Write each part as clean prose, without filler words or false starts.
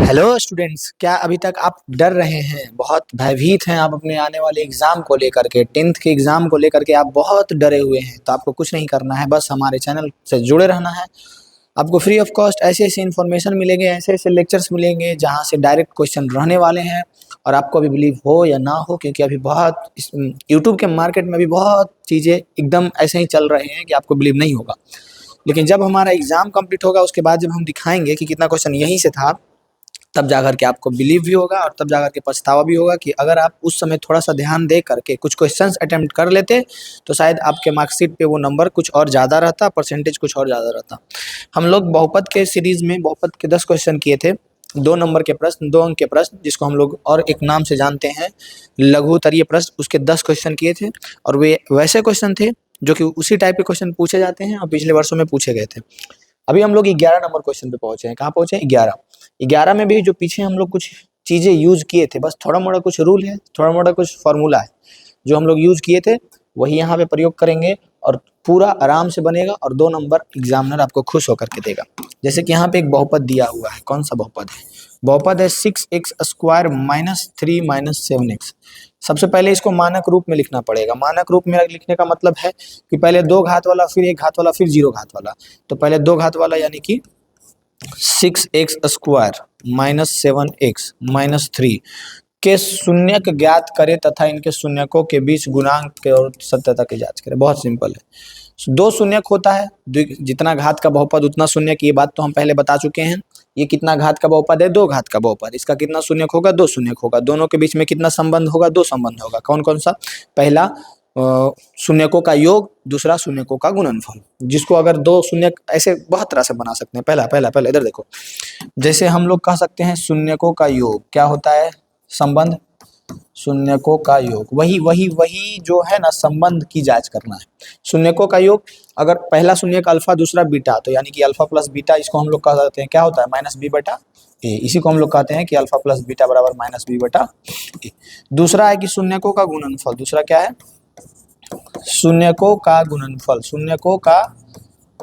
Hello students, क्या अभी तक आप डर रहे हैं, बहुत भयभीत हैं आप अपने आने वाले एग्जाम को लेकर के, टेंथ के एग्जाम को लेकर के आप बहुत डरे हुए हैं। तो आपको कुछ नहीं करना है, बस हमारे चैनल से जुड़े रहना है। आपको फ्री ऑफ कॉस्ट ऐसे ऐसे इन्फॉर्मेशन मिलेंगे, ऐसे ऐसे लेक्चर्स मिलेंगे जहां से डायरेक्ट क्वेश्चन रहने वाले हैं। और आपको अभी बिलीव हो या ना हो, क्योंकि अभी बहुत यूट्यूब के मार्केट में भी बहुत चीज़ें एकदम ऐसे ही चल रहे हैं कि आपको बिलीव नहीं होगा। लेकिन जब हमारा एग्जाम कंप्लीट होगा, उसके बाद जब हम दिखाएंगे कि कितना क्वेश्चन यहीं से था, तब जाकर के आपको बिलीव भी होगा और तब जाकर के पछतावा भी होगा कि अगर आप उस समय थोड़ा सा ध्यान दे करके कुछ क्वेश्चंस अटेम्प्ट कर लेते तो शायद आपके मार्कशीट पे वो नंबर कुछ और ज़्यादा रहता, परसेंटेज कुछ और ज़्यादा रहता। हम लोग बहुपद के सीरीज में बहुपद के 10 क्वेश्चन किए थे, 2 नंबर के प्रश्न, 2 अंक के प्रश्न, जिसको हम लोग और एक नाम से जानते हैं लघु उत्तरीय प्रश्न। उसके 10 क्वेश्चन किए थे और वे वैसे क्वेश्चन थे जो कि उसी टाइप के क्वेश्चन पूछे जाते हैं और पिछले वर्षों में पूछे गए थे। अभी हम लोग 11 नंबर क्वेश्चन पे पहुंचे हैं। कहाँ पहुंचे हैं? 11 में भी जो पीछे हम लोग कुछ चीजें यूज किए थे, बस थोड़ा मोड़ा कुछ रूल है, थोड़ा मोड़ा कुछ फॉर्मूला है जो हम लोग यूज किए थे, वही यहाँ पे प्रयोग करेंगे और पूरा आराम से बनेगा और 2 नंबर एग्जामिनर आपको खुश होकर के देगा। जैसे कि यहाँ पे एक बहुपद दिया हुआ है। कौन सा बहुपद है? बहुपद है 6x² माइनस 3 माइनस 7x। सबसे पहले इसको मानक रूप में लिखना पड़ेगा। मानक रूप में लिखने का मतलब है कि पहले 2 घात वाला, फिर 1 घात वाला, फिर 0 घात वाला। तो पहले 2 घात वाला यानी कि 6x² माइनस 7x माइनस 3 के शून्यक ज्ञात करें तथा इनके शून्यकों के बीच गुणांक और सत्यता की जांच करें। बहुत सिंपल है। 2 शून्यक होता है, जितना घात का बहुपद उतना शून्यक, ये बात तो हम पहले बता चुके हैं। ये कितना घात का बहुपद है? 2 घात का बहुपद। इसका कितना शून्यक होगा? 2 शून्यक होगा। दोनों के बीच में कितना संबंध होगा? 2 संबंध होगा। कौन कौन सा? पहला शून्यकों का योग, दूसरा शून्यकों का गुणनफल। जिसको अगर 2 शून्यक ऐसे बहुत तरह से बना सकते हैं। पहला इधर देखो, जैसे हम लोग कह सकते हैं शून्यकों का योग क्या होता है? संबंध। शून्यकों का योग वही जो है ना, संबंध की जांच करना है। शून्यकों का योग, अगर पहला शून्यक अल्फा दूसरा बीटा, तो यानी कि अल्फा प्लस बीटा, इसको हम लोग कह सकते हैं क्या होता है? माइनस बी बटा ए। इसी को हम लोग कहते हैं कि अल्फा प्लस बीटा बराबर माइनस बी बटा ए। दूसरा है कि शून्यकों का गुणनफल। दूसरा क्या है? शून्यकों का गुणनफल। शून्यकों का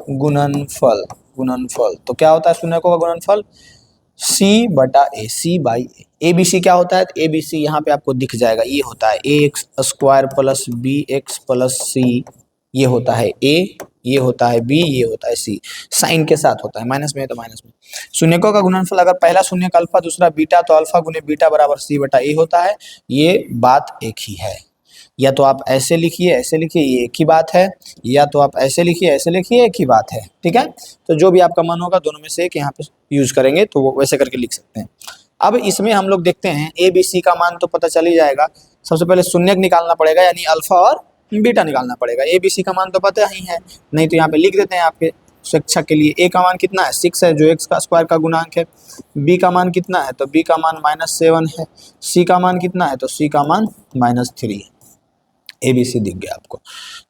गुणनफल तो क्या होता है? शून्यकों का गुणनफल सी बटा ए, सी by A. A B C क्या होता है? ए बी सी यहाँ पे आपको दिख जाएगा, ये होता है ax² plus B X plus C. ये होता है ए, ये होता है बी, ये होता है सी। साइन के साथ होता है, माइनस में है तो माइनस में। शून्यकों का गुणनफल, अगर पहला शून्यक अल्फा दूसरा बीटा, तो अल्फा गुने बीटा बराबर सी बटा ए होता है। ये बात एक ही है। या तो आप ऐसे लिखिए, ऐसे लिखिए, ये एक ही बात है, या तो आप ऐसे लिखिए, ऐसे लिखिए, एक ही बात है। ठीक है, तो जो भी आपका मन होगा दोनों में से एक यहाँ पे यूज करेंगे, तो वो वैसे करके लिख सकते हैं। अब इसमें हम लोग देखते हैं ए बी सी का मान तो पता चल ही जाएगा। सबसे पहले शून्यक निकालना पड़ेगा, यानी अल्फा और बीटा निकालना पड़ेगा। ए बी सी का मान तो पता ही है, नहीं तो यहाँ पे लिख देते हैं आपके शिक्षा के लिए। ए का मान कितना है? 6 है, जो एक्स का स्क्वायर का गुणांक है। बी का मान कितना है? तो बी का मान -7 है। सी का मान कितना है? तो सी का मान -3 है। ए बी सी दिख गया आपको,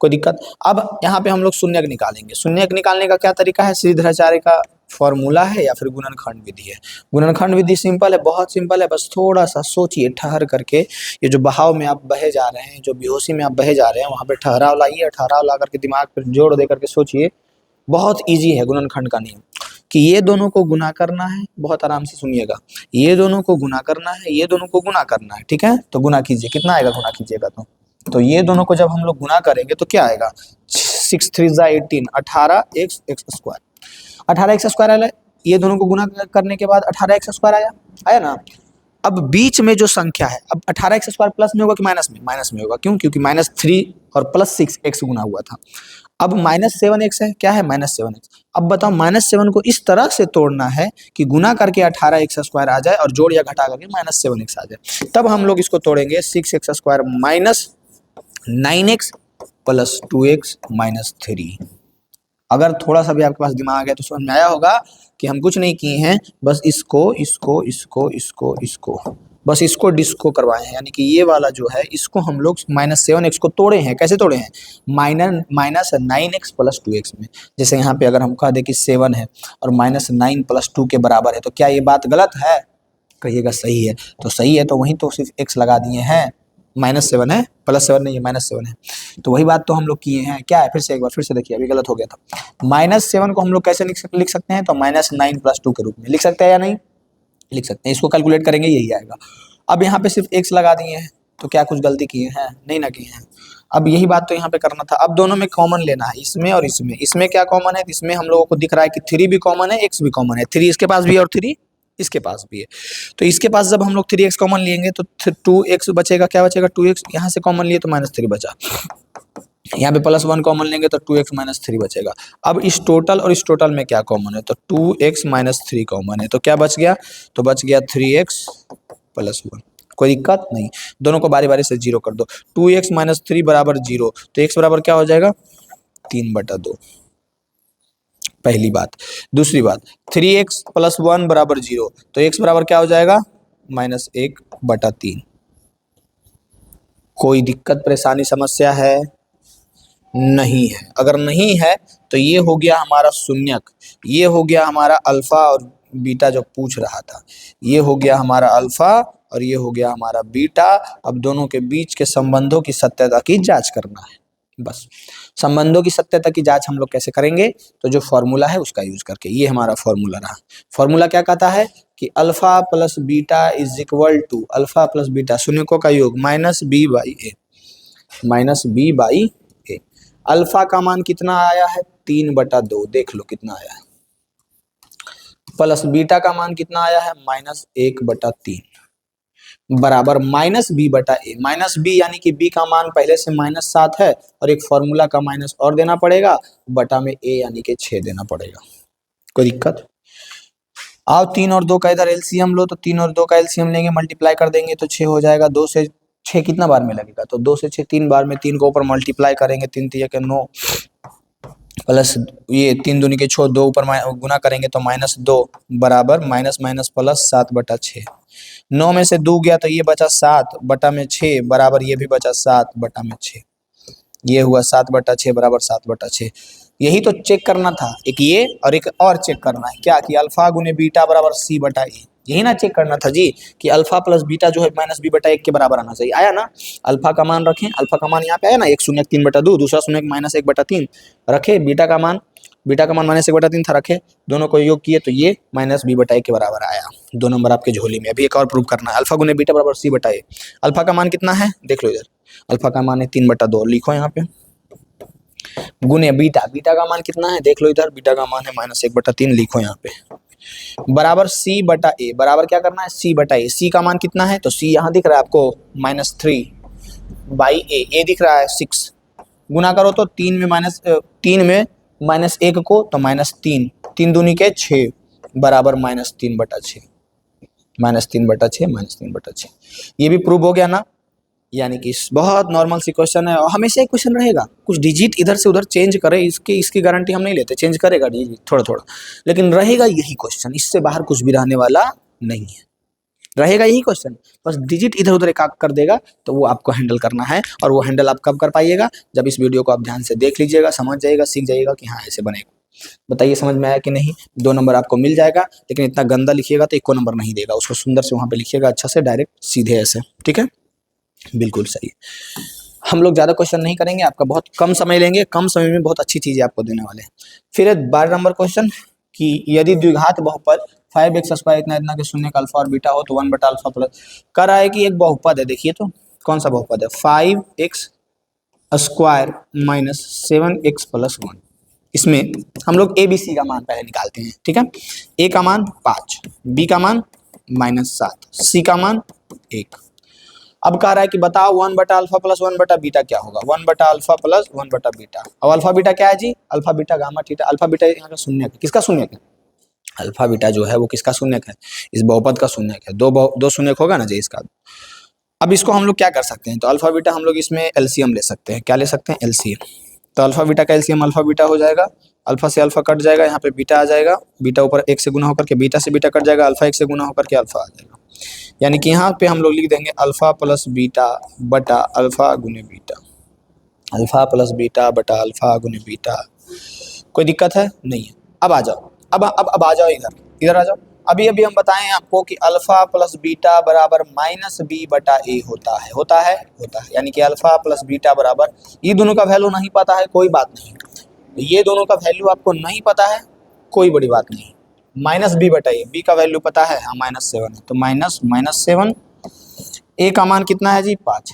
कोई दिक्कत? अब यहाँ पे हम लोग शून्यक निकालेंगे। शून्यक निकालने का क्या तरीका है? श्रीधराचार्य का फॉर्मूला है या फिर गुणनखंड विधि है। गुणनखंड विधि सिंपल है, बहुत सिंपल है, बस थोड़ा सा सोचिए ठहर करके। ये जो बहाव में आप बहे जा रहे हैं, जो बेहोशी में आप बहे जा रहे हैं, वहाँ पे ठहराव लाइए, ठहराव ला करके दिमाग पर जोड़ दे करके सोचिए। बहुत ईजी है गुणनखंड का नियम, कि ये दोनों को गुना करना है। बहुत आराम से सुनिएगा, ये दोनों को गुना करना है, ये दोनों को गुना करना है। ठीक है, तो गुना कीजिए। कितना आएगा गुना कीजिएगा तो ये दोनों को जब हम लोग गुना करेंगे तो क्या आएगा? 6 3 18, 18x² 18x² आया। ये दोनों को गुना करने के बाद 18x² आया ना। अब बीच में जो संख्या है, अब 18x² प्लस में होगा कि माइनस में? माइनस में होगा। क्यों? क्योंकि -3 और +6x गुना हुआ था। अब -7x है, क्या है? -7x। अब बताओ, -7 को इस तरह से तोड़ना है कि गुना करके 18x² आ जाए और जोड़ या घटा करके -7x आ जाए। तब हम लोग इसको तोड़ेंगे 6x² minus 9x plus 2x minus 3। अगर थोड़ा सा भी आपके पास दिमाग है तो समझ में आया होगा कि हम कुछ नहीं किए हैं, बस बस इसको डिस्को करवाए हैं। यानी कि ये वाला जो है, इसको हम लोग -7x को तोड़े हैं। कैसे तोड़े हैं? -9x प्लस 2x में। जैसे यहाँ पे अगर हम कह दें कि 7 है और -9 प्लस 2 के बराबर है, तो क्या ये बात गलत है? कहिएगा सही है। तो सही है, तो वहीं तो सिर्फ x लगा दिए हैं। -7 है, +7 नहीं है, -7 है। तो वही बात तो हम लोग किए हैं। क्या है? फिर से एक बार फिर से देखिए, अभी गलत हो गया था। -7 को हम लोग कैसे लिख सकते हैं? तो -9 प्लस 2 के रूप में लिख सकते हैं या नहीं? लिख सकते हैं, इसको कैलकुलेट करेंगे यही आएगा। अब यहाँ पे सिर्फ एक्स लगा दिए हैं, तो क्या कुछ गलती किए हैं? नहीं ना किए हैं। अब यही बात तो यहाँ पे करना था। अब दोनों में कॉमन लेना है, इसमें और इसमें। इसमें क्या कॉमन है? इसमें हम लोगों को दिख रहा है कि 3 भी कॉमन है, एक्स भी कॉमन है। 3 इसके पास भी है और 3 इसके पास भी है। तो इसके पास जब हम लोग 3x कॉमन लेंगे तो 2x बचेगा। क्या बचेगा? 2x। यहाँ से कॉमन लिए तो -3 बचा। यहाँ पे +1 कॉमन लेंगे तो 2x - 3 बचेगा। अब इस टोटल और इस टोटल में क्या कॉमन है? तो 2x - 3 कॉमन है, तो क्या बच गया? तो बच गया 3x + 1। कोई दिक्कत नहीं, दोनों को बारी बारी से 0 कर दो। 2x - 3 बराबर 0, तो x बराबर क्या हो जाएगा? 3/2। पहली बात। दूसरी बात, 3x + 1 बराबर 0, तो x बराबर क्या हो जाएगा? -1/3। कोई दिक्कत, परेशानी, समस्या है? नहीं है। अगर नहीं है तो ये हो गया हमारा शून्यक, ये हो गया हमारा अल्फा और बीटा जो पूछ रहा था, ये हो गया हमारा अल्फा और ये हो गया हमारा बीटा। अब दोनों के बीच के संबंधों की सत्यता की जांच करना है, बस। संबंधों की सत्यता की जांच हम लोग कैसे करेंगे? तो जो फॉर्मूला है उसका यूज करके। ये हमारा फॉर्मूला रहा। फॉर्मूला क्या कहता है कि alpha plus beta is equal to alpha plus beta शून्यकों का योग -b/a, -b/a। अल्फा का मान कितना आया है? 3/2। देख लो कितना आया है। प्लस बीटा का मान कितना आया है? -1/3 बराबर -b/a। -b यानी कि b का मान पहले से -7 है और एक फॉर्मूला का माइनस और देना पड़ेगा, बटा में a यानी कि 6 देना पड़ेगा। कोई दिक्कत? आओ 3 और 2 का इधर एलसीएम लो, तो 3 और 2 का एलसीएम लेंगे, मल्टीप्लाई कर देंगे तो 6 हो जाएगा। 2 से 6 कितना बार में लगेगा? तो 2 से 6 3 बार में। 3 को ऊपर मल्टीप्लाई करेंगे, 3 3 के 9 प्लस ये 3 दूनी के 6, 2 ऊपर गुना करेंगे तो -2 बराबर माइनस माइनस प्लस 7/6। 9 में से 2 गया तो ये बचा 7 बटा में 6 बराबर ये भी बचा 7 बटा में 6। ये हुआ 7/6 बराबर 7/6। यही तो चेक करना था, एक ये और एक और चेक करना है क्या कि अल्फा गुने बीटा बराबर c/a। यही ना चेक करना था जी कि अल्फा प्लस बीटा जो है -b/1 के बराबर आना चाहिए। आया ना? अल्फा का मान रखें, अल्फा का मान यहाँ पे आया ना, एक शून्य 3/2, दूसरा शून्य -1/3 रखे। बीटा का मान -1/3 था, रखे। दोनों को योग किए तो ये -b/1 के बराबर आया। 2 नंबर आपके झोली में। अभी एक और प्रूव करना है। अल्फा गुने बीटा बराबर c/a। अल्फा का मान कितना है? देख लो इधर। अल्फा का मान है 3/2, लिखो यहाँ पे। गुने बीटा, बीटा का मान कितना है? देख लो इधर। बीटा का मान है -1/3, लिखो यहाँ पे। बराबर c/a। बराबर क्या करना है? c/a। c का मान कितना है? तो c यहाँ दिख रहा है आपको -3/a। a दिख रहा है 6। गुना करो तो 3 में -1 को तो -3, 3 दूनी के 6 बराबर -3/6, -3/6। ये भी प्रूव हो गया ना? यानी कि बहुत नॉर्मल सी क्वेश्चन है और हमेशा ही क्वेश्चन रहेगा। कुछ डिजिट इधर से उधर चेंज करे, इसकी गारंटी हम नहीं लेते। चेंज करेगा डिजिट थोड़ा थोड़ा, लेकिन रहेगा यही क्वेश्चन। इससे बाहर कुछ भी रहने वाला नहीं है, रहेगा यही क्वेश्चन। बस डिजिट इधर उधर एक कर देगा तो वो आपको हैंडल करना है। और वो हैंडल आप कब कर पाइएगा? जब इस वीडियो को आप ध्यान से देख लीजिएगा, समझ जाइएगा, सीख जाइएगा कि हाँ ऐसे बनेगा। बताइए समझ में आया कि नहीं? 2 नंबर आपको मिल जाएगा, लेकिन इतना गंदा लिखिएगा तो 1 नंबर नहीं देगा। उसको सुंदर से वहाँ पे लिखिएगा, अच्छा से, डायरेक्ट सीधे ऐसे। ठीक है, बिल्कुल सही। हम लोग ज़्यादा क्वेश्चन नहीं करेंगे, आपका बहुत कम समय लेंगे, कम समय में बहुत अच्छी चीज़ें आपको देने वाले हैं। फिर 12 नंबर क्वेश्चन कि यदि द्विघात बहुपद 5x² इतना इतना के शून्य का अल्फा और बीटा हो तो 1/अल्फा प्लस। कर रहा है कि एक बहुपद है। देखिए तो कौन सा बहुपद है? 5x² - 7x + 1। इसमें हम लोग ABC का मान पहले निकालते हैं। ठीक है, A का मान 5, B का मान -7, C का मान 1। अब कह रहा है कि बताओ 1/अल्फा प्लस 1/बीटा क्या होगा? 1/अल्फा प्लस 1/बीटा। अब अल्फा बीटा क्या है जी? Alpha beta gamma theta. Alpha beta यहाँ का शून्यक है। किसका शून्यक है? अल्फा बीटा जो है वो किसका शून्यक है? इस बहुपद का शून्यक है। दो शून्यक होगा ना जी इसका। अब इसको हम लोग क्या कर सकते हैं? तो अल्फा बीटा हम लोग इसमें एलसीएम ले सकते हैं। क्या ले सकते हैं? एलसीएम। तो अल्फा बीटा का एलसीएम अल्फा बीटा हो जाएगा। अल्फा से अल्फा कट जाएगा, यहाँ पे बीटा आ जाएगा। बीटा ऊपर 1 से गुना होकर के बीटा से बीटा कट जाएगा। अल्फा 1 से गुना होकर के अल्फा आ जाएगा। यानी कि यहाँ पे हम लोग लिख देंगे अल्फा प्लस बीटा बटा अल्फा गुने बीटा। अल्फा प्लस बीटा बटा अल्फा गुने बीटा। कोई दिक्कत है? नहीं है। अब आ जाओ, अब आ जाओ इधर आ जाओ। अभी हम बताएं आपको कि अल्फा प्लस बीटा बराबर -b/a होता है। यानी कि अल्फा प्लस बीटा बराबर, ये दोनों का वैल्यू नहीं पता है, कोई बात नहीं। ये दोनों का वैल्यू आपको नहीं पता है, कोई बड़ी बात नहीं। माइनस बी बटा ए, बी का वैल्यू पता है, हाँ -7 है, तो -7, ए का मान कितना है जी 5,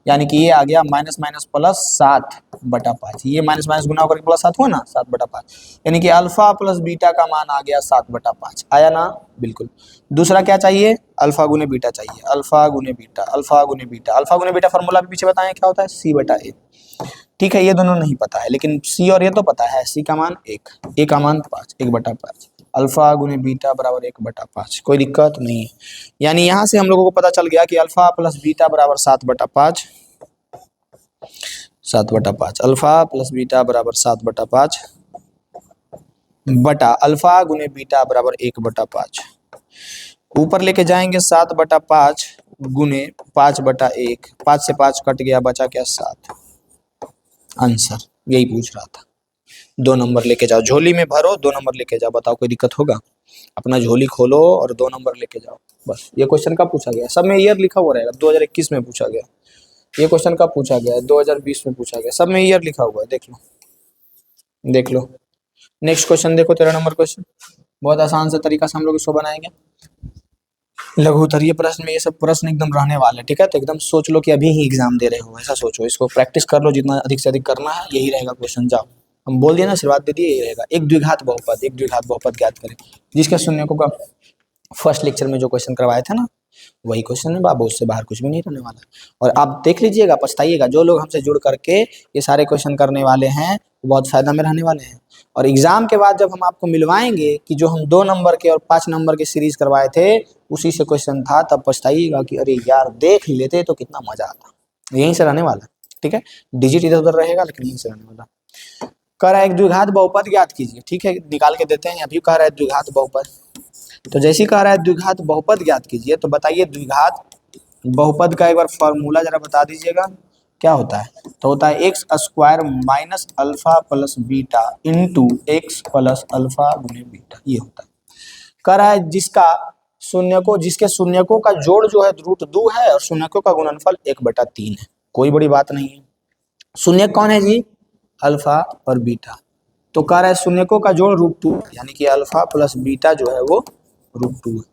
यानी कि ये आ गया माइनस माइनस प्लस 7/5, ये माइनस माइनस गुना होकर प्लस 7 हुआ ना, 7/5, यानी कि अल्फा प्लस बीटा का मान आ गया 7/5, आया ना, बिल्कुल। दूसरा क्या चाहिए, अल्फा गुने बीटा चाहिए, अल्फा गुने बीटा, अल्फा गुने बीटा, अल्फा गुने बीटा फॉर्मूला भी पीछे बताएं क्या होता है, c/a। ठीक है, ये दोनों नहीं पता है, लेकिन सी और ये तो पता है, सी का मान 1, ए का मान 5, 1/5, अल्फा गुने बीटा बराबर 1/5, कोई दिक्कत नहीं है। यानी यहाँ से हम लोगों को पता चल गया कि अल्फा प्लस बीटा बराबर 7/5, 7/5, अल्फा प्लस बीटा बराबर 7/5 बटा अल्फा गुने बीटा बराबर 1/5, ऊपर लेके जाएंगे 7/5 गुने 5/1, 5 से 5 कट गया, बचा क्या 7, आंसर यही पूछ रहा था। 2 नंबर लेके जाओ, झोली में भरो, 2 नंबर लेके जाओ, बताओ कोई दिक्कत होगा, अपना झोली खोलो और 2 नंबर लेके जाओ, बस। ये क्वेश्चन कब पूछा गया, सब में ईयर लिखा हुआ रहेगा, 2021 में पूछा गया, ये क्वेश्चन कब पूछा गया है, 2020 में पूछा गया, सब में ईयर लिखा हुआ है, देख लो देख लो। नेक्स्ट क्वेश्चन देखो, 13 नंबर क्वेश्चन, बहुत आसान से तरीका से हम लोग इसको बनाएंगे, लघु उत्तरीय प्रश्न में ये सब प्रश्न एकदम रहने वाले, ठीक है, तो एकदम सोच लो कि अभी ही एग्जाम दे रहे हो, ऐसा सोचो, इसको प्रैक्टिस कर लो, जितना अधिक से अधिक करना है, यही रहेगा क्वेश्चन। जाओ, हम बोल दिए ना, आशीर्वाद दे दिए, यही रहेगा, एक द्विघात बहुपद ज्ञात करें, जिसके शून्यकों का फर्स्ट लेक्चर में जो क्वेश्चन करवाए थे ना, वही क्वेश्चन है बाबू, उससे बाहर कुछ भी नहीं रहने वाला। और आप देख लीजिएगा, पछताइएगा, जो लोग हमसे जुड़ करके ये सारे क्वेश्चन करने वाले हैं, वो बहुत फायदा में रहने वाले हैं। और एग्जाम के बाद जब हम आपको मिलवाएंगे कि जो हम 2 नंबर के और 5 नंबर के सीरीज करवाए थे, उसी से क्वेश्चन था, तब पछताइएगा कि अरे यार देख लेते तो कितना मजा आता। यहीं से रहने वाला, ठीक है, डिजिट इधर उधर रहेगा, लेकिन यहीं से रहने वाला। कह रहा है एक द्विघात बहुपद ज्ञात कीजिए, ठीक है, निकाल के देते हैं, अभी कह रहा है द्विघात बहुपद, तो जैसे ही कह रहा है द्विघात बहुपद ज्ञात कीजिए, तो बताइए द्विघात बहुपद का एक बार फॉर्मूला जरा बता दीजिएगा, क्या होता है, तो होता है x square minus alpha plus beta into x plus alpha गुने बीटा, ये होता है। कह रहा है जिसके शून्यकों का जोड़ जो है √2 है और शून्यकों का गुणनफल 1/3 है, कोई बड़ी बात नहीं है। शून्यक कौन है जी, अल्फा और बीटा, तो कह रहा है शून्यकों का जोड़ √2, यानी कि अल्फा प्लस बीटा जो है वो √2 है,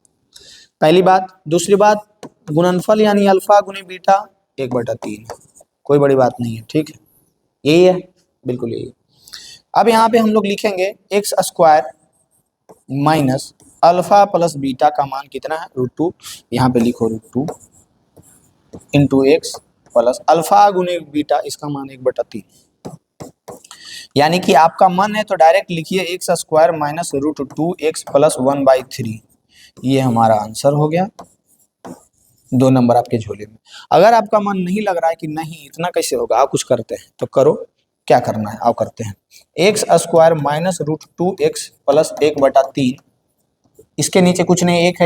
पहली बात। दूसरी बात, गुणनफल यानी अल्फा गुने बीटा 1/3 है, कोई बड़ी बात नहीं है, ठीक है, यही है, बिल्कुल यही है। अब यहाँ पे हम लोग लिखेंगे x square minus alpha plus beta का मान कितना है √2, यहाँ पे लिखो √2 इंटू एक्स प्लस अल्फा गुने बीटा, इसका मान 1/3, यानी कि आपका मन है तो डायरेक्ट लिखिए x square minus √2 x plus 1/3, ये हमारा आंसर हो गया, 2 नंबर आपके झोले में। अगर आपका मन नहीं लग रहा है कि नहीं इतना कैसे होगा, आप कुछ करते हैं तो करो, क्या करना है आप करते हैं, x square minus √2 x plus 1/3, इसके नीचे कुछ नहीं, एक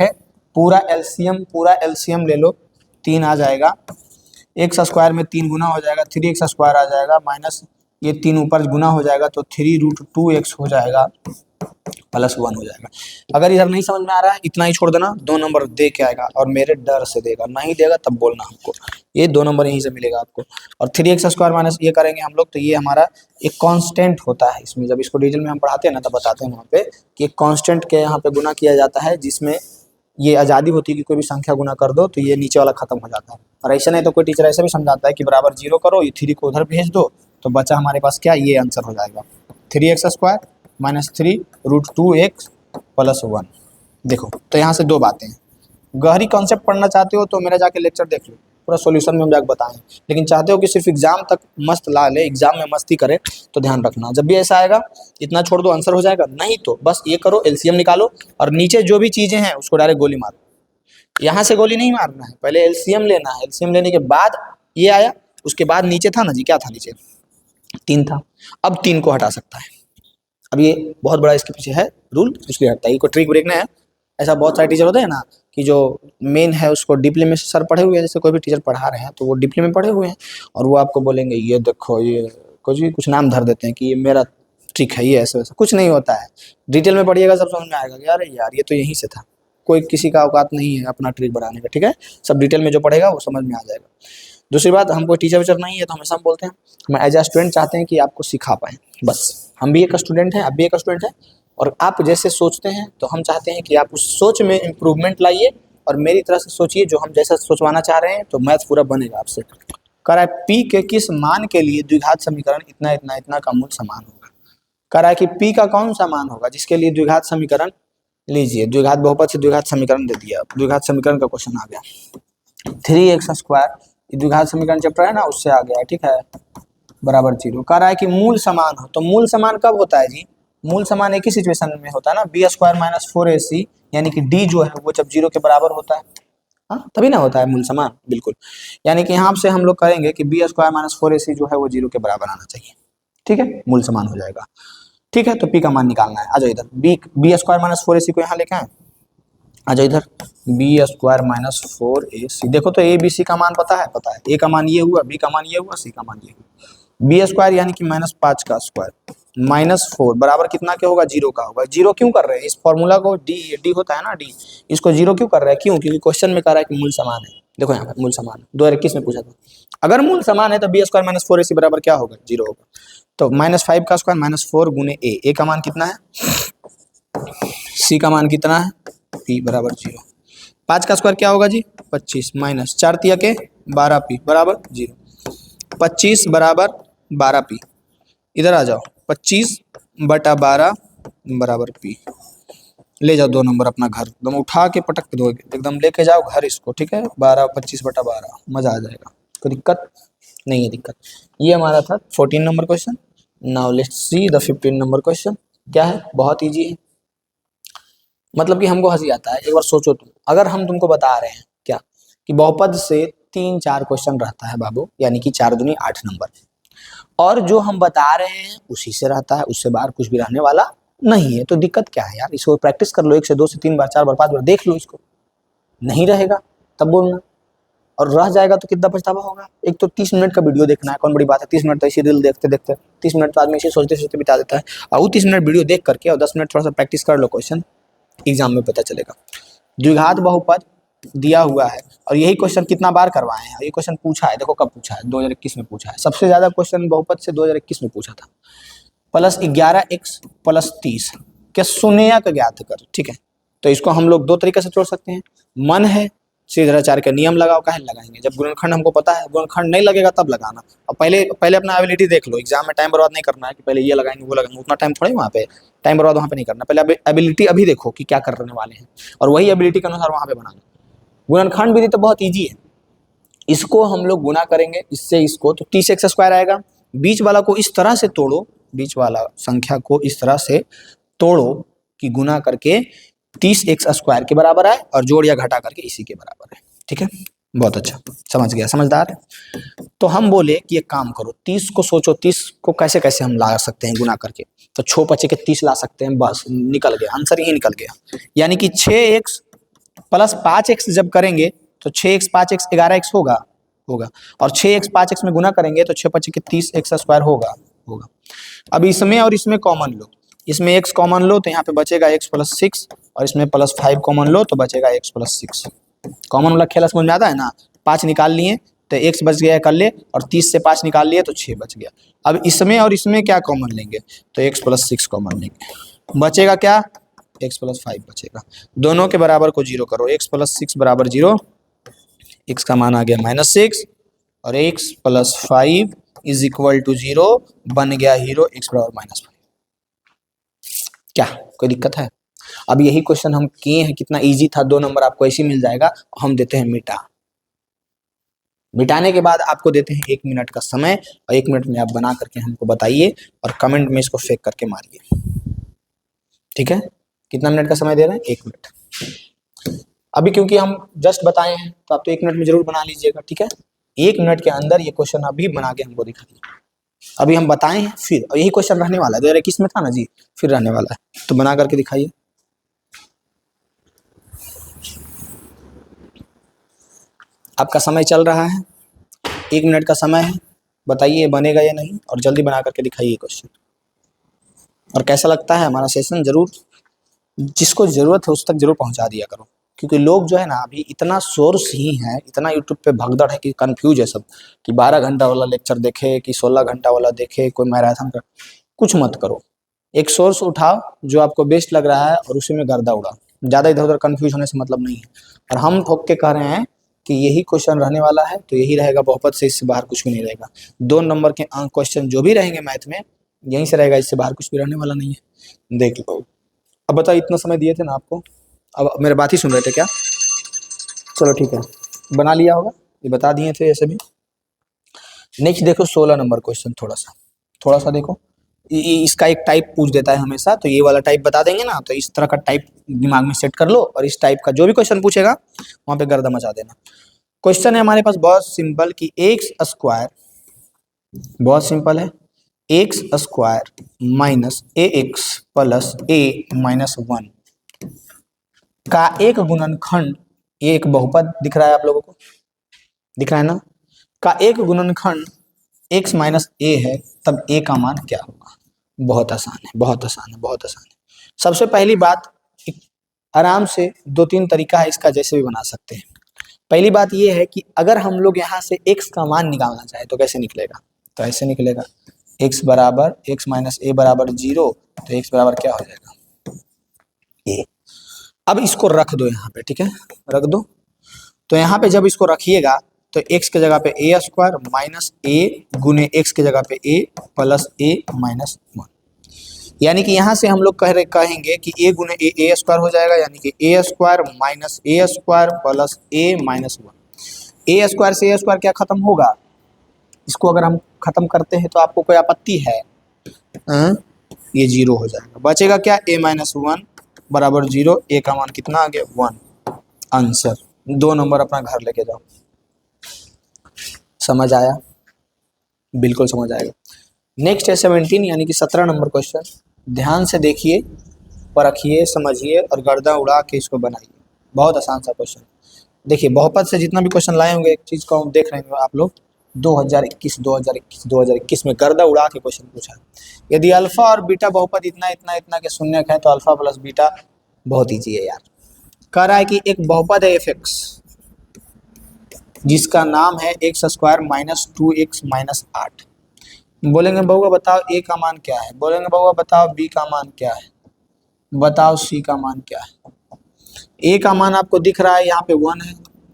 है, पूरा एलसीएम ले लो, 3 आ जाएगा, एक्स स्क्वायर में 3 गुना हो जाएगा, 3x स्क्वायर आ जाएगा, माइनस ये 3 ऊपर गुना हो जाएगा, तो 3√2x हो जाएगा प्लस 1 हो जाएगा। अगर इधर नहीं समझ में आ रहा है, इतना ही छोड़ देना, 2 नंबर दे के आएगा, और मेरे डर से देगा, नहीं देगा तब बोलना हमको, ये 2 नंबर यहीं से मिलेगा आपको। और 3x स्क्वायर माइनस ये करेंगे हम लोग, तो ये हमारा एक कांस्टेंट होता है, इसमें जब इसको डिटेल में हम पढ़ाते हैं ना, तब बताते हैं वहाँ पे कि एक कांस्टेंट के यहाँ पे गुना किया जाता है, जिसमें ये आज़ादी होती है कि कोई भी संख्या गुना कर दो तो ये नीचे वाला खत्म हो जाता है। और ऐसा नहीं तो कोई टीचर ऐसा भी समझाता है कि बराबर 0 करो, ये 3 को उधर भेज दो, तो बचा हमारे पास क्या, ये आंसर हो जाएगा 3x square minus 3√2x plus 1। देखो, तो यहाँ से 2 बातें हैं, गहरी कॉन्सेप्ट पढ़ना चाहते हो तो मेरा जाके लेक्चर देख लो, पूरा सॉल्यूशन में हम जाके बताएं, लेकिन चाहते हो कि सिर्फ एग्जाम तक मस्त ला ले, एग्जाम में मस्ती करे, तो ध्यान रखना, जब भी ऐसा आएगा इतना छोड़ दो, आंसर हो जाएगा, नहीं तो बस ये करो, एलसीएम निकालो, और नीचे जो भी चीज़ें हैं उसको डायरेक्ट गोली मारो, यहाँ से गोली नहीं मारना है, पहले एलसीएम लेना है, एलसीएम लेने के बाद ये आया, उसके बाद नीचे था ना जी, क्या था नीचे, 3 था, अब 3 को हटा सकता है, अब ये बहुत बड़ा इसके पीछे है रूल, इसलिए हटता है, ये कोई ट्रिक ब्रेक है। ऐसा बहुत सारे टीचर होते हैं ना कि जो मेन है उसको डीपली में सर पढ़े हुए हैं, जैसे कोई भी टीचर पढ़ा रहे हैं तो वो डीपली में पढ़े हुए हैं, और वो आपको बोलेंगे ये देखो, ये कुछ नाम धर देते हैं कि ये मेरा ट्रिक है, ये ऐसा वैसा कुछ नहीं होता है, डिटेल में पढ़िएगा सब समझ में आएगा कि अरे यार ये तो यहीं से था, कोई किसी का औकात नहीं है अपना ट्रिक बनाने का, ठीक है, सब डिटेल में जो पढ़ेगा वो समझ में आ जाएगा। दूसरी बात, हम कोई टीचर वीचर नहीं है, तो हमेशा हम बोलते हैं हम एज ए स्टूडेंट चाहते हैं कि आपको सिखा पाएँ, बस, हम भी एक स्टूडेंट हैं, आप भी एक स्टूडेंट हैं, और आप जैसे सोचते हैं तो हम चाहते हैं कि आप उस सोच में इम्प्रूवमेंट लाइए और मेरी तरह से सोचिए जो हम जैसा सोचवाना चाह रहे हैं, तो मैथ पूरा बनेगा आपसे। कह रहा है p के किस मान के लिए द्विघात समीकरण इतना इतना इतना का मूल समान होगा। कह रहा है कि p का कौन सा मान होगा जिसके लिए द्विघात समीकरण, लीजिए द्विघात बहुपद से द्विघात समीकरण दे दिया, द्विघात समीकरण का क्वेश्चन आ गया 3x², द्विघात समीकरण चैप्टर है ना, उससे आ गया, ठीक है, बराबर 0। कह रहा है कि मूल समान हो, तो मूल समान कब होता है जी, मूल समान एक ही सिचुएशन में होता है ना, b² - 4ac, यानी कि d जो है वो जब 0 के बराबर होता है, हाँ तभी ना होता है मूल समान, बिल्कुल। यानी कि यहाँ से हम लोग करेंगे कि b² - 4ac जो है वो 0 के बराबर आना चाहिए, ठीक है, मूल समान हो जाएगा। ठीक है, तो p का मान निकालना है, आ जाओ इधर, b² - 4ac को यहाँ लेके आए, आ जाओ इधर, b² - 4ac, देखो तो a b c का मान पता है, पता है, a का मान ये हुआ, b का मान ये हुआ, c का मान ये हुआ, b² यानी कि -5 का स्क्वायर, -4 बराबर कितना के होगा, 0 का होगा। 0 क्यों कर रहे हैं, इस फॉर्मूला को d होता है ना, d, इसको 0 क्यों कर रहे हैं, क्यों, क्योंकि क्वेश्चन में कह रहा है कि मूल समान है, देखो यहाँ पर मूल समान है, 2021 में पूछा था, अगर मूल समान है तो b² - 4ac बराबर क्या होगा, 0 होगा। तो -5 का स्क्वायर -4 गुने a का मान कितना है, c का मान कितना है, p बराबर 0। 5 का स्क्वायर क्या होगा जी, 25 माइनस 4 तिया के 12p बराबर 0, 25 बराबर 12p, इधर आ जाओ, 25/12 बराबर p, ले जाओ 2 नंबर अपना घर, एकदम उठा के पटक के दो, एकदम लेके जाओ घर इसको, ठीक है, 25/12, मजा आ जाएगा, कोई दिक्कत नहीं है, दिक्कत। ये हमारा था 14 number question. Now let's see the 15 number question. क्या है, बहुत ईजी है, मतलब कि हमको हंसी आता है, एक बार सोचो तुम, अगर हम तुमको बता रहे हैं क्या कि बहुपद से 3-4 क्वेश्चन रहता है बाबू, यानी कि 4 दूनी 8 नंबर, और जो हम बता रहे हैं उसी से रहता है, उससे बाहर कुछ भी रहने वाला नहीं है, तो दिक्कत क्या है यार, इसको प्रैक्टिस कर लो, 1 से 2 से 3 बार 4 बार 5 बार देख लो इसको, नहीं रहेगा तब बोलना, और रह जाएगा तो कितना पछतावा होगा। एक तो 30 मिनट का वीडियो देखना है, कौन बड़ी बात है, 30 मिनट तो इसी रील देखते देखते 30 मिनट तो आदमी इसे सोचते सोचते बिता देता है, और वो 30 मिनट वीडियो देख करके और 10 मिनट थोड़ा सा प्रैक्टिस कर लो, क्वेश्चन एग्जाम में पता चलेगा। द्विघात बहुपद दिया हुआ है और यही क्वेश्चन कितना बार करवाए हैं, ये क्वेश्चन पूछा है, देखो कब पूछा है, 2021 में पूछा है, सबसे ज्यादा क्वेश्चन बहुपद से 2021 में पूछा था। +11x + 30 के शून्यक ज्ञात कर, ठीक है, तो इसको हम लोग 2 तरीके से जोड़ सकते हैं, मन है सीधाचार का नियम लगाओ, काहे लगाएंगे, जब गुणनखंड हमको पता है, गुणनखंड नहीं लगेगा तब लगाना, और पहले अपना एबिलिटी देख लो, एग्जाम में टाइम बर्बाद नहीं करना है कि पहले ये लगाएंगे वो लगाएंगे, उतना टाइम थोड़ी वहाँ पे टाइम बर्बाद वहाँ पे नहीं करना, पहले एबिलिटी अभी देखो कि क्या करने वाले हैं, और वही एबिलिटी के अनुसार वहाँ पे बनाना। गुणनखंड विधि तो बहुत ईजी है, इसको हम लोग गुना करेंगे इससे इसको, तो 30x² आएगा, बीच वाला को इस तरह से तोड़ो, बीच वाला संख्या को इस तरह से तोड़ो कि गुना करके 30x² के बराबर आए और जोड़ या घटा करके इसी के बराबर है, ठीक है, बहुत अच्छा, समझ गया, समझदार है। तो हम बोले कि एक काम करो, 30 को सोचो, 30 को कैसे कैसे हम ला सकते हैं गुना करके, तो 6×5 के 30 ला सकते हैं, बस निकल गया आंसर, यही निकल गया, यानी कि 6x + 5x जब करेंगे तो 6x 5x 11x होगा, और 6x 5x में गुना करेंगे तो 6×5 के 30x² होगा। अब इसमें और इसमें कॉमन लो, इसमें x कॉमन लो तो यहाँ पे बचेगा x + 6, और इसमें +5 कॉमन लो तो बचेगा x + 6। कॉमन वाला खेला समझ में आता है ना, 5 निकाल लिए तो x बच गया कर ले, और 30 से 5 निकाल लिए तो 6 बच गया। अब इसमें और इसमें क्या कॉमन लेंगे, तो x + 6 कॉमन लेंगे, बचेगा क्या, x + 5 बचेगा, दोनों के बराबर को 0 करो, x + 6 = 0, x का मान आ गया -6, और x + 5 = 0, बन गया हीरो, x = -5। क्या कोई दिक्कत है? अब यही क्वेश्चन हम किए हैं, कितना इजी था, 2 नंबर आपको ऐसे मिल जाएगा। हम देते हैं मिटाने के बाद आपको देते हैं 1 मिनट का समय, और 1 मिनट में आप बना करके हमको बताइए और कमेंट में इसको फेंक करके मारिए, ठीक है। कितना मिनट का समय दे रहे हैं, 1 मिनट। अभी क्योंकि हम जस्ट बताए हैं तो आप तो 1 मिनट में जरूर बना लीजिएगा, ठीक है। 1 मिनट के अंदर ये क्वेश्चन अभी बना के हमको दिखाइए, अभी हम बताए हैं, फिर यही क्वेश्चन रहने वाला है, 2021 में था ना जी, फिर रहने वाला है, तो बना करके दिखाइए। आपका समय चल रहा है, 1 मिनट का समय है, बताइए बनेगा या नहीं, और जल्दी बना करके दिखाइए क्वेश्चन। और कैसा लगता है हमारा सेशन, जरूर जिसको जरूरत है उस तक जरूर पहुंचा दिया करो, क्योंकि लोग जो है ना अभी इतना सोर्स ही है, इतना यूट्यूब पे भगदड़ है कि कंफ्यूज है सब, कि 12 घंटा वाला लेक्चर देखे कि 16 घंटा वाला देखे, कोई मैराथन कर, कुछ मत करो, एक सोर्स उठाओ जो आपको बेस्ट लग रहा है और उसी में गर्दा उड़ाओ, ज़्यादा इधर उधर कन्फ्यूज होने से मतलब नहीं है। और हम ठोक के कह रहे हैं कि यही क्वेश्चन रहने वाला है, तो यही रहेगा बहुपद से, इससे बाहर कुछ भी नहीं रहेगा। 2 नंबर के क्वेश्चन जो भी रहेंगे मैथ में यहीं से रहेगा, इससे बाहर कुछ भी रहने वाला नहीं है। देख लो। अब बताओ, इतना समय दिए थे ना आपको, अब मेरे बात ही सुन रहे थे क्या? चलो ठीक है, बना लिया होगा, ये बता दिए थे ऐसे भी। नेक्स्ट देखो 16 नंबर क्वेश्चन, थोड़ा सा देखो। इसका एक टाइप पूछ देता है हमेशा, तो ये वाला टाइप बता देंगे ना, तो इस तरह का टाइप दिमाग में सेट कर लो और इस टाइप का जो भी क्वेश्चन पूछेगा वहां पे गर्दा मचा देना। क्वेश्चन है हमारे पास बहुत सिंपल कि एक्स स्क्वायर, बहुत सिंपल है, एक्स स्क्वायर माइनस ए एक्स प्लस ए माइनस 1 का एक गुणनखंड, ये एक बहुपद दिख रहा है आप लोगों को, दिख रहा है ना, का एक गुणनखंड x माइनस ए है, तब a का मान क्या होगा? बहुत आसान है, बहुत आसान है, बहुत आसान है। सबसे पहली बात, आराम से 2-3 तरीका है इसका, जैसे भी बना सकते हैं। पहली बात ये है कि अगर हम लोग यहाँ से x का मान निकालना चाहे तो कैसे निकलेगा? तो ऐसे निकलेगा, x बराबर x माइनस ए बराबर 0, तो x बराबर क्या हो जाएगा? a। अब इसको रख दो यहाँ पे, ठीक है, रख दो। तो यहाँ पे जब इसको रखिएगा तो x के जगह पे ए स्क्वायर माइनस ए गुने x के जगह पे a प्लस ए माइनस 1, यानी कि यहाँ से हम लोग कहेंगे कि a गुने ए स्क्वायर हो जाएगा, यानी कि ए स्क्वायर माइनस ए स्क्वायर प्लस ए माइनस 1। ए स्क्वायर से ए स्क्वायर क्या खत्म होगा? इसको अगर हम खत्म करते हैं तो आपको कोई आपत्ति है? ये 0 हो जाएगा, बचेगा क्या? a माइनस 1 बराबर 0, a का मान कितना आ गया? 1। आंसर 2 नंबर अपना घर लेके जाओ। समझ आया? बिल्कुल समझ आएगा। नेक्स्ट है 17 यानी कि 17 नंबर क्वेश्चन। ध्यान से देखिए, परखिए, समझिए और गर्दा उड़ा के इसको बनाइए। बहुत आसान सा क्वेश्चन। देखिए, बहुपद से जितना भी क्वेश्चन लाए होंगे, एक चीज़ को देख रहे हैं आप लोग, 2021 में गर्दा उड़ा के क्वेश्चन पूछा है। यदि अल्फा और बीटा बहुपद इतना इतना इतना के शून्यक है तो अल्फा प्लस बीटा, बहुत ईजी है यार। कह रहा है कि एक बहुपद है एफ एक्स जिसका नाम है x square minus 2x minus 8। बोलेंगे बउआ बताओ ए का मान क्या है, बोलेंगे बउआ बताओ बी का मान क्या है, बताओ सी का मान क्या है। ए का मान आपको दिख रहा है यहाँ पे 1 है,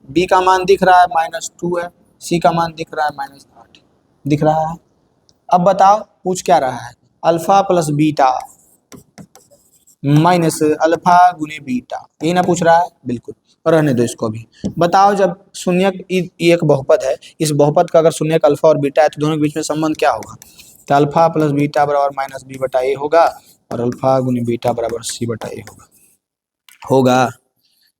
बी का मान दिख रहा है माइनस 2 है, सी का मान दिख रहा है माइनस 8 दिख रहा है। अब बताओ पूछ क्या रहा है? Alpha plus beta minus alpha गुने बीटा, यही ना पूछ रहा है? बिल्कुल, रहने दो इसको भी। बताओ जब शून्यक एक बहुपद है, इस बहुपद का अगर शून्यक अल्फा और बीटा है तो दोनों के बीच में संबंध क्या होगा? तो अल्फा प्लस बीटा बराबर माइनस बी बटा ए होगा और अल्फा गुने बीटा बराबर सी बटा ए होगा,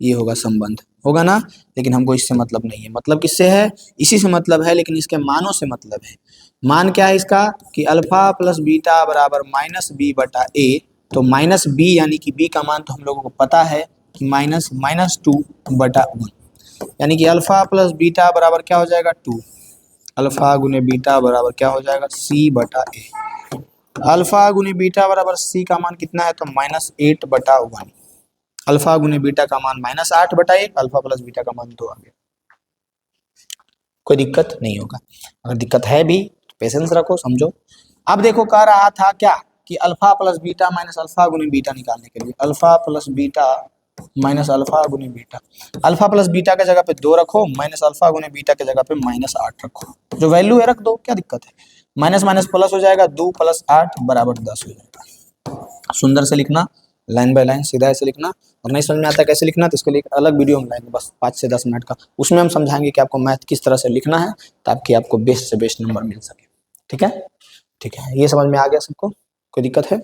ये होगा संबंध, होगा ना। लेकिन हमको इससे मतलब नहीं है। मतलब किससे है? इसी से मतलब है, लेकिन इसके मानों से मतलब है। मान क्या है इसका? कि अल्फा प्लस बीटा बराबर माइनस बी बटा ए, तो माइनस बी यानी कि बी का मान तो हम लोगों को पता है कि माइनस 2 बटा 1, यानी कि अल्फा प्लस बीटा बराबर क्या हो जाएगा? 2। अल्फा गुने बीटा बराबर क्या हो जाएगा? सी बटा ए। अल्फा गुने बीटा बराबर सी का मान कितना है? तो -8 बटा 1। अल्फा गुने बीटा का मान -8 बटा 1, अल्फा प्लस बीटा का मान 2 आ गया। कोई दिक्कत नहीं होगा। अगर दिक्कत है भी तो पेशेंस रखो, समझो। अब देखो कह रहा था क्या कि alpha plus beta minus alpha गुने बीटा निकालने के लिए, alpha plus beta minus alpha गुने बीटा, अल्फा प्लस बीटा के जगह पे 2 रखो, माइनस अल्फा गुने बीटा के जगह पे -8 रखो, जो वैल्यू है रख दो, क्या दिक्कत है? माइनस माइनस प्लस हो जाएगा, 2 + 8 बराबर 10 हो जाएगा। सुंदर से लिखना, लाइन बाय लाइन सीधा ऐसे लिखना। और नहीं समझ में आता कैसे लिखना तो इसके लिए एक अलग वीडियो हम लाएंगे, बस 5 से 10 मिनट का, उसमें हम समझाएंगे कि आपको मैथ किस तरह से लिखना है ताकि आपको बेस्ट से बेस्ट नंबर मिल सके। ठीक है, ठीक है, ये समझ में आ गया सबको? कोई दिक्कत है?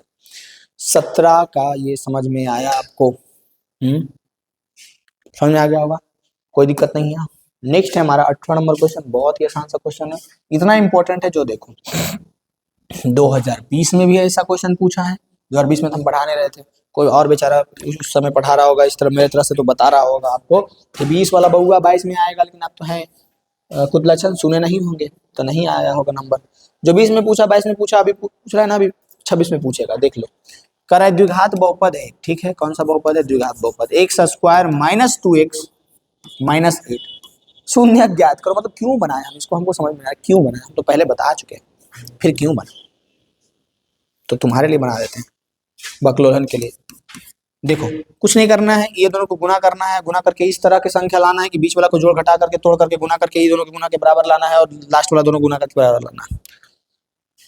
17 का ये समझ में आया आपको? समझ में आ गया होगा, कोई दिक्कत नहीं है। नेक्स्ट है हमारा 18 नंबर क्वेश्चन, बहुत ही आसान सा क्वेश्चन है, इतना इंपॉर्टेंट है जो देखो 2020 में भी ऐसा क्वेश्चन पूछा है। 2020 में तो हम पढ़ाने रहे थे, कोई और बेचारा उस समय पढ़ा रहा होगा इस तरह मेरे तरह से तो बता रहा होगा आपको कि 20 वाला बउआ 22 में आएगा, लेकिन आप तो हैं कुछ लक्षण सुने नहीं होंगे तो नहीं आया होगा नंबर। जो 20 में पूछा 22 में पूछा, अभी पूछ रहा है ना, अभी 26 में पूछेगा, देख लो। कह रहा है द्विघात बहुपद है, ठीक है, कौन सा बहुपद है? द्विघात बहुपद। X square minus 2x minus 8, शून्य ज्ञात करो। मतलब क्यों बनाया हम इसको, हमको समझ में आया क्यों बनाया, हम तो पहले बता चुके हैं, फिर क्यों बना, तो तुम्हारे लिए बना देते हैं। बकलोलन के लिए। देखो कुछ नहीं करना है, ये दोनों को गुना करना है, गुना करके इस तरह की संख्या लाना है कि बीच वाला को जोड़ घटा करके तोड़ करके गुना करके ये दोनों को गुना के बराबर लाना है और लास्ट वाला दोनों गुना करके बराबर लाना है।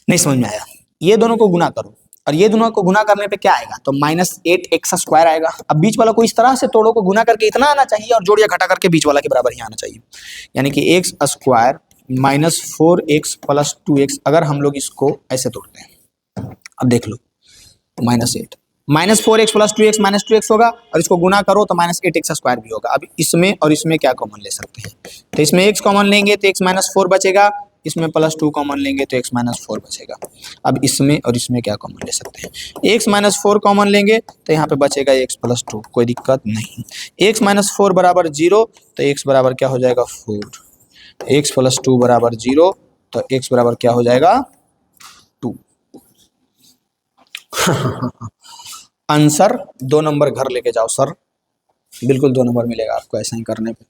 नहीं समझ में आया? ये दोनों को गुना करो और ये दोनों को गुना करने पे क्या आएगा, तो -8x² आएगा। अब बीच वाला को इस तरह से तोड़ो को गुना करके इतना आना चाहिए और जोड़ या घटा करके बीच वाला के बराबर ही आना चाहिए, यानी कि x² -4x + 2x। अगर हम लोग इसको ऐसे तोड़ते हैं, अब देख लो -8 -4x + 2x -2x होगा और इसको गुना करो तो -8x² भी होगा। अब इसमें और इसमें क्या कॉमन ले सकते हैं, तो इसमें x कॉमन लेंगे तो x -4 बचेगा, इसमें +2 कॉमन लेंगे तो x -4 बचेगा। अब इसमें और इसमें क्या कॉमन ले सकते हैं, x -4 कॉमन लेंगे तो यहाँ पे बचेगा x + 2, कोई दिक्कत नहीं। x -4 बराबर 0 तो x बराबर क्या हो जाएगा 4, x + 2 बराबर 0 तो x बराबर क्या हो जाएगा 2। आंसर 2 नंबर घर लेके जाओ सर, बिल्कुल 2 नंबर मिलेगा आपको ऐसा ही करने पे।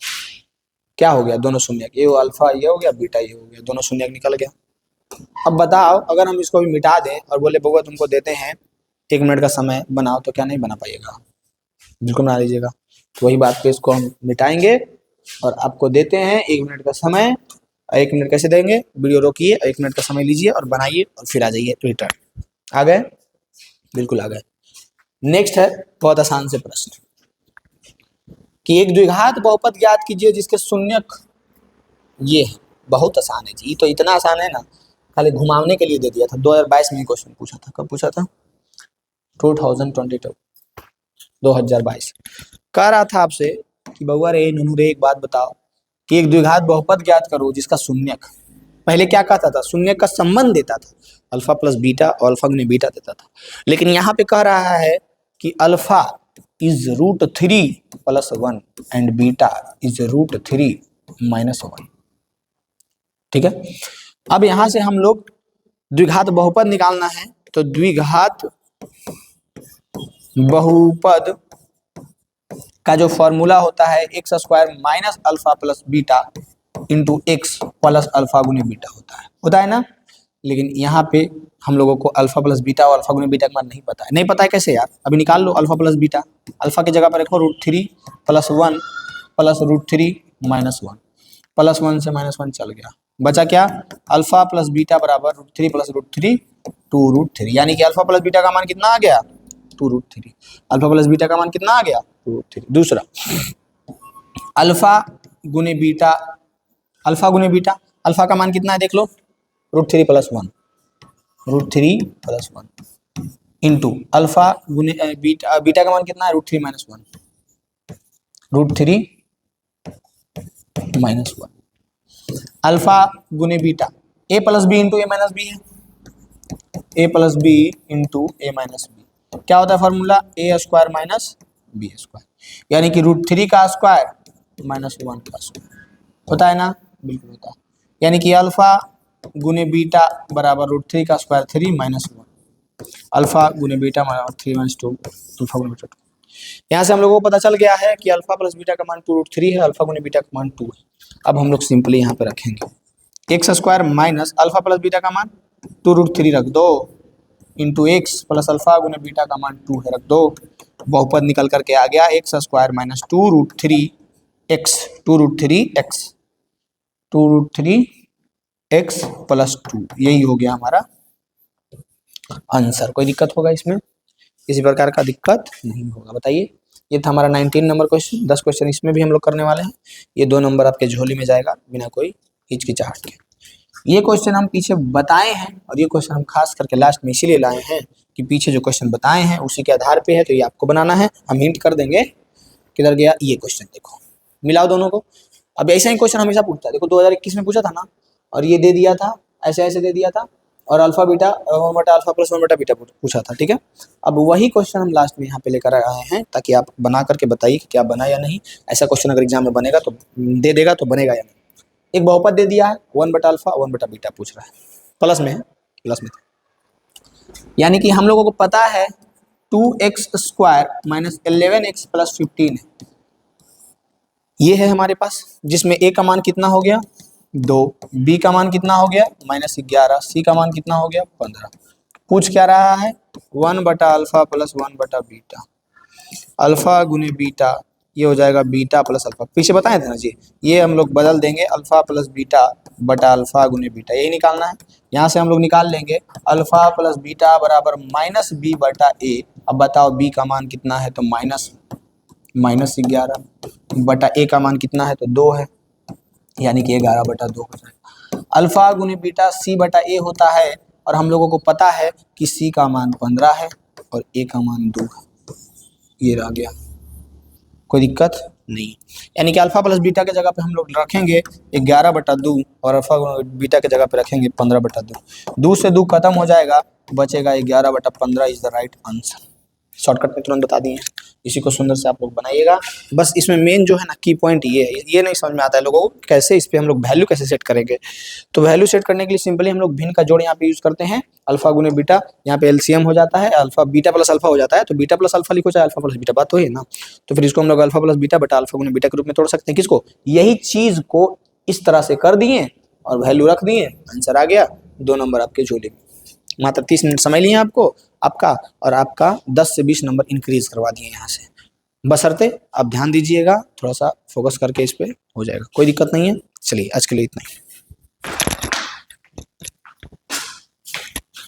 क्या हो गया, दोनों शून्य, ये अल्फा ये हो गया, बीटा ये हो गया, दोनों शून्य निकल गया। अब बताओ अगर हम इसको भी मिटा दें और बोले बउआ तुमको देते हैं 1 मिनट का समय बनाओ, तो क्या नहीं बना पाइएगा? बिल्कुल बना लीजिएगा। तो वही बात पे इसको हम मिटाएंगे और आपको देते हैं 1 मिनट का समय। 1 मिनट कैसे देंगे, वीडियो रोकिए, 1 मिनट का समय लीजिए और बनाइए और फिर आ जाइए रिटर्न। आ गए? बिल्कुल आ गए। नेक्स्ट है बहुत आसान से प्रश्न कि एक द्विघात बहुपद ज्ञात कीजिए जिसके शून्यक ये है। बहुत आसान है जी, तो इतना आसान है ना, खाली घुमावने के लिए दे दिया था। 2022 में क्वेश्चन पूछा था। कब पूछा था? 2022 कह रहा था आपसे कि बउआ रे नूनू रे एक बात बताओ कि एक द्विघात बहुपद ज्ञात करो जिसका शून्यक, पहले क्या कहता था, शून्यक का संबंध देता था, अल्फा प्लस बीटा और अल्फा गुने बीटा देता था। लेकिन यहाँ पे कह रहा है कि alpha is √3 + 1 and beta is √3 - 1। ठीक है, अब यहां से हम लोग द्विघात बहुपद निकालना है, तो द्विघात बहुपद का जो फॉर्मूला होता है x² - alpha plus beta into x plus alpha गुने बीटा होता है ना। लेकिन यहाँ पे हम लोगों को अल्फा प्लस बीटा और अल्फा गुने बीटा का मान नहीं पता है। नहीं पता है कैसे यार, अभी निकाल लो अल्फा प्लस बीटा। अल्फा की जगह पर रखो √3 + 1 प्लस √3 - 1, +1 से -1 चल गया, बचा क्या, अल्फा प्लस बीटा बराबर √3 + √3 2√3, यानी कि अल्फा प्लस बीटा का मान कितना आ गया 2√3। अल्फा प्लस बीटा का मान कितना आ गया 2√3। दूसरा अल्फा गुने बीटा, अल्फा गुने बीटा, अल्फा का मान कितना है देख लो √3 + 1, √3 + 1 इंटू अल्फा गुने बीटा, बीटा का मान कितना है √3 - 1, √3 - 1 अल्फा गुने beta a + b into a - b है, a + b into a - b क्या होता है फॉर्मूला, a² - b², यानी कि √3 का स्क्वायर -1 का स्क्वायर होता है ना, बिल्कुल होता है। यानी कि अल्फा गुने बीटा बराबर √3 का स्क्वायर 3 - 1, अल्फा गुने बीटा बराबर 3 - 2 अल्फा गुने बीटा 2। यहाँ से हम लोगों को पता चल गया है कि अल्फा प्लस बीटा का मान 2√3 है, अल्फा गुने बीटा का मान 2 है। अब हम लोग सिंपली यहाँ पे रखेंगे x² minus alpha plus beta का मान 2√3 रख दो इंटू x प्लस अल्फा गुने बीटा का मान 2 है, रख दो। बहुपद निकल करके आ गया x² - 2√3x 2√3x + 2, यही हो गया हमारा आंसर। कोई दिक्कत होगा इसमें? किसी प्रकार का दिक्कत नहीं होगा, बताइए। ये था हमारा 19 नंबर क्वेश्चन। 10 क्वेश्चन इसमें भी हम लोग करने वाले हैं। ये 2 नंबर आपके झोली में जाएगा बिना कोई हिचकिचाहट के। ये क्वेश्चन हम पीछे बताए हैं और ये क्वेश्चन हम खास करके लास्ट में इसीलिए लाए हैं कि पीछे जो क्वेश्चन बताए हैं उसी के आधार पे है, तो ये आपको बनाना है। हम हिंट कर देंगे किधर गया ये क्वेश्चन, देखो मिलाओ दोनों को। अब ऐसा ही क्वेश्चन हमेशा पूछता है, देखो 2021 में पूछा था ना, और ये दे दिया था, ऐसे ऐसे दे दिया था, और alpha beta 1 alpha plus 1 beta पूछा था, ठीक है। अब वही क्वेश्चन हम लास्ट में यहाँ पे लेकर आए हैं ताकि आप बना करके बताइए कि क्या बना या नहीं। ऐसा क्वेश्चन अगर एग्जाम में बनेगा तो दे देगा तो बनेगा या नहीं। एक बहुपद दे दिया है 1 अल्फा 1 बीटा पूछ रहा है, प्लस में है, प्लस में, यानी कि हम लोगों को पता है 2x² - 11x + 15 है, ये है हमारे पास, जिसमें a का मान कितना हो गया 2, b का मान कितना हो गया -11, c का मान कितना हो गया 15। पूछ क्या रहा है 1/अल्फा प्लस 1/बीटा, अल्फा गुने बीटा, ये हो जाएगा बीटा प्लस अल्फा। पीछे बताए थे ना जी, ये हम लोग बदल देंगे अल्फा प्लस बीटा बटा अल्फा गुने बीटा, यही निकालना है। यहाँ से हम लोग निकाल लेंगे अल्फा प्लस बीटा बराबर माइनस बी बटा ए। अब बताओ बी का मान कितना है, तो -11 बटा ए का मान कितना है, तो 2 है, यानी कि 11/2 हो जाएगा। अल्फा गुने बीटा सी बटा ए होता है, और हम लोगों को पता है कि सी का मान 15 है और ए का मान 2 है, ये रह गया, कोई दिक्कत नहीं। यानी कि अल्फा प्लस बीटा के जगह पे हम लोग रखेंगे 11/2 और अल्फा बीटा के जगह पे रखेंगे 15/2। 2 से 2 खत्म हो जाएगा, बचेगा 11/15 is the right answer. Shortcut में तुरंत बता दिए, इसी को सुंदर से आप लोग बनाइएगा। बस इसमें मेन जो है ना की पॉइंट ये नहीं समझ में आता है लोगों को, कैसे इस पे हम लोग वैल्यू कैसे सेट करेंगे। तो वैल्यू सेट करने के लिए सिंपली हम लोग भिन्न का जोड़ यहाँ पे यूज करते हैं, अल्फा गुने बीटा, यहाँ पे एलसीएम हो जाता है, अल्फा बीटा प्लस अल्फा हो जाता है, तो बीटा प्लस अल्फा लिखो चाहे अल्फा प्लस बीटा, बात तो है ना। तो फिर इसको हम लोग अल्फा प्लस बीटा बटा अल्फा गुने बीटा के रूप में तोड़ सकते हैं, किसको, यही चीज को इस तरह से कर दिए और वैल्यू रख दिए, आंसर आ गया, 2 नंबर आपके झोले में। मात्र 30 मिनट समय लिए आपका और आपका 10 से 20 नंबर इंक्रीज करवा दिए यहाँ से। बशर्ते आप ध्यान दीजिएगा, थोड़ा सा फोकस करके इस पे हो जाएगा, कोई दिक्कत नहीं है। चलिए आज के लिए इतना ही।